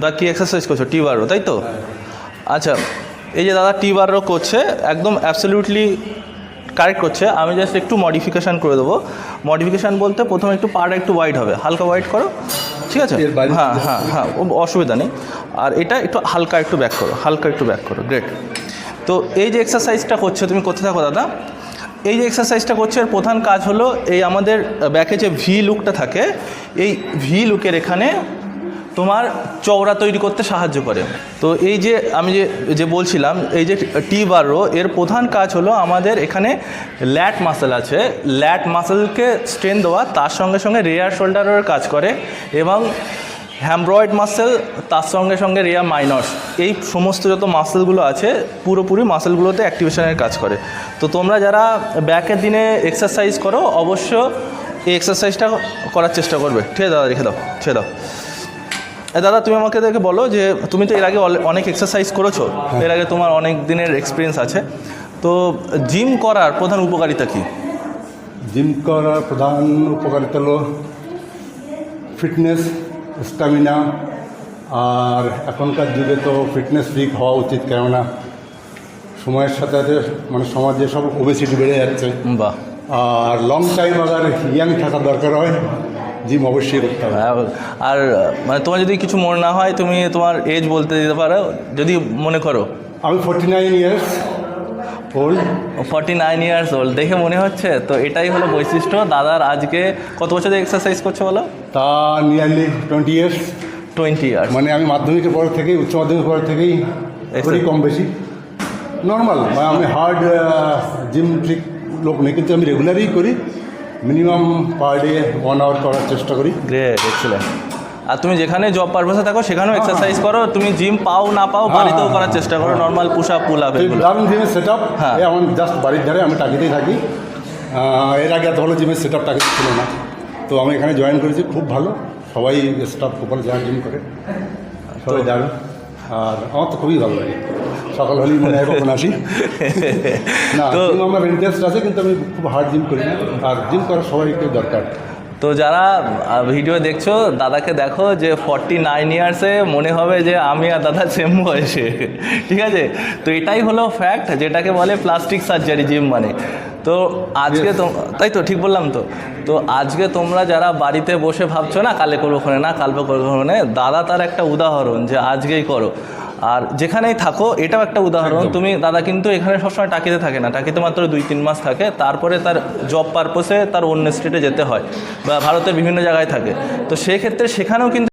দা কি এক্সারসাইজ করছো? টি বার রো, তাই তো? আচ্ছা, এই যে দাদা টি বার রো করছে, একদম অ্যাবসলিউটলি কারেক্ট করছে। আমি জাস্ট একটু মডিফিকেশান করে দেবো। মডিফিকেশান বলতে প্রথমে একটু পাটা একটু ওয়াইড হবে, হালকা ওয়াইড করো, ঠিক আছে? হ্যাঁ হ্যাঁ হ্যাঁ, অসুবিধা নেই। আর এটা একটু হালকা একটু ব্যাক করো, হালকা একটু ব্যাক করো, গ্রেট। তো এই যে এক্সারসাইজটা করছো তুমি, করতে থাকো দাদা। এই যে এক্সারসাইজটা করছে এর প্রধান কাজ হলো এই আমাদের ব্যাকে যে ভি লুকটা থাকে, এই ভি লুকের এখানে তোমার চওড়া তৈরি করতে সাহায্য করে। তো এই যে আমি যে বলছিলাম, এই যে টি বার রো এর প্রধান কাজ হলো আমাদের এখানে ল্যাট মাসেল আছে, ল্যাট মাসেলকে স্ট্রেন দেওয়া, তার সঙ্গে সঙ্গে রেয়ার শোল্ডারের কাজ করে, এবং হ্যামব্রয়েড মাসেল, তার সঙ্গে সঙ্গে রেয়ার মাইনর্স, এই সমস্ত যত মাসেলগুলো আছে পুরোপুরি মাসেলগুলোতে অ্যাক্টিভেশনের কাজ করে। তো তোমরা যারা ব্যাকের দিনে এক্সারসাইজ করো অবশ্য এই এক্সারসাইজটা করার চেষ্টা করবে। ঠিক আছে দাদা, রেখে দাও, ছেড়ে দাও। দাদা তুমি আমাকে দেখে বলো যে তুমি তো এর আগে অনেক এক্সারসাইজ করেছো, এর আগে তোমার অনেক দিনের এক্সপিরিয়েন্স আছে, তো জিম করার প্রধান উপকারিতা কী? জিম করার প্রধান উপকারিতা হলো ফিটনেস, স্ট্যামিনা। আর এখনকার যুগে তো ফিটনেস ফ্রিক হওয়া উচিত, কেননা সময়ের সাথে সাথে মানে সমাজে সব ওবেসিটি বেড়ে যাচ্ছে। বাহ। আর লং টাইম আবার ইয়াং থাকার দরকার হয়, জিম অবশ্যই করতে হবে। আর মানে তোমার যদি কিছু মনে না হয় তুমি তোমার এজ বলতে দিতে পারো যদি মনে করো। আমি 49 ইয়ার্স ওল্ড। 49 ইয়ার্স ওল্ড দেখে মনে হচ্ছে। তো এটাই হলো বৈশিষ্ট্য দাদার। আজকে কত বছর এক্সারসাইজ করছো বলো? তা নিয়ারলি 20 ইয়ার্স। 20 ইয়ার্স মানে আমি মাধ্যমিকের পর থেকেই, উচ্চ মাধ্যমিকের পর থেকেই করি, কম বেশি নর্মাল। মানে আমি হার্ড জিম ট্রিক লোক নেই, কিন্তু আমি রেগুলারই করি, মিনিমাম পার ডে 1 আওয়ার করার চেষ্টা করি। Great, excellent. আর তুমি যেখানে জব পারপাসে থাকো সেখানেও এক্সারসাইজ করো, তুমি জিম পাও না পাও বাড়িতেও করার চেষ্টা করো, normal push up pull up. দারুণ জিমের সেট আপ। হ্যাঁ, আমার জাস্ট বাড়ির ধারে, আমি টাকিতেই থাকি। এর আগে এত ভালো জিমের সেট আপ টাকিতে ছিল না, তো আমি এখানে জয়েন করেছি, খুব ভালো। সবাই স্টাফ খুব যারা জিম করে সবাই দারুণ। আর আমার তো খুবই ভালো লাগে, সকাল হলেই মনে হয় কখন আসি। না, জিম আমার ইন্টারেস্ট আছে, কিন্তু আমি খুব হার্ড জিম করি না। আর জিম করার সবাই একটু দরকার। তো যারা ভিডিও দেখছো দাদাকে দেখো যে 49 ইয়ার্সে মনে হবে যে আমি আর দাদা সেম বয়সে, ঠিক আছে? তো এটাই হলো ফ্যাক্ট, যেটাকে বলে প্লাস্টিক সার্জারি জিম মানে। তো আজকে তো তাই তো ঠিক বললাম তো? তো আজকে তোমরা যারা বাড়িতে বসে ভাবছো না কালে করবো ওখানে, না কালকে করবো ওখানে, দাদা তার একটা উদাহরণ যে আজকেই করো। আর যেখানেই থাকো এটাও একটা উদাহরণ। তুমি দাদা কিন্তু এখানে সবসময় টাকিতে থাকে না, টাকিতে মাত্র 2-3 মাস থাকে, তারপরে তার জব পারপসে তার অন্য স্টেটে যেতে হয় বা ভারতের বিভিন্ন জায়গায় থাকে। তো সেক্ষেত্রে সেখানেও কিন্তু